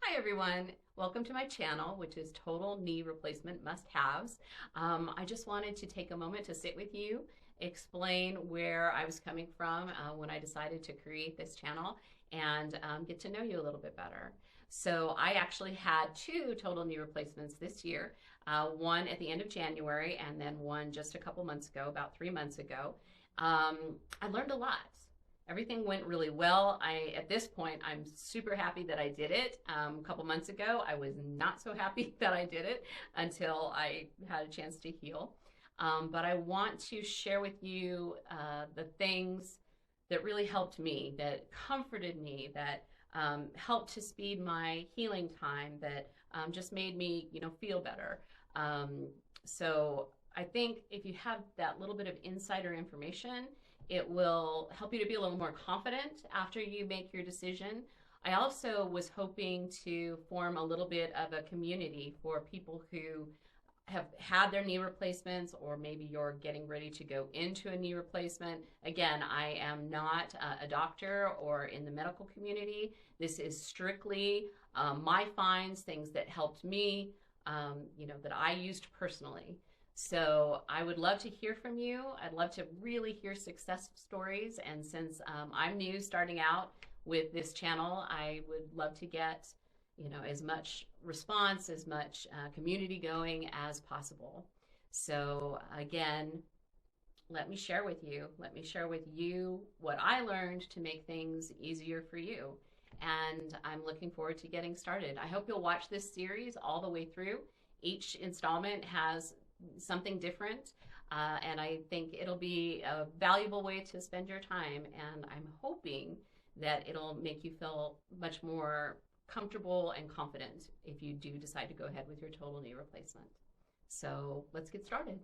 Hi everyone, welcome to my channel, which is Total Knee Replacement Must-Haves. I just wanted to take a moment to sit with you, explain where I was coming from when I decided to create this channel, and get to know you a little bit better. So I actually had two total knee replacements this year, one at the end of January and then one just a couple months ago, about 3 months ago. I learned a lot. Everything went really well. At this point, I'm super happy that I did it. A couple months ago, I was not so happy that I did it until I had a chance to heal. But I want to share with you the things that really helped me, that comforted me, that helped to speed my healing time, that just made me, feel better. So I think if you have that little bit of insider information, it will help you to be a little more confident after you make your decision. I also was hoping to form a little bit of a community for people who have had their knee replacements, or maybe you're getting ready to go into a knee replacement. Again, I am not a doctor or in the medical community. This is strictly my finds, things that helped me, that I used personally. So I would love to hear from you. I'd love to really hear success stories. And since I'm new starting out with this channel, I would love to get, as much response, as much community going as possible. So again, let me share with you. Let me share with you what I learned to make things easier for you. And I'm looking forward to getting started. I hope you'll watch this series all the way through. Each installment has something different, and I think it'll be a valuable way to spend your time, and I'm hoping that it'll make you feel much more comfortable and confident if you do decide to go ahead with your total knee replacement. So let's get started.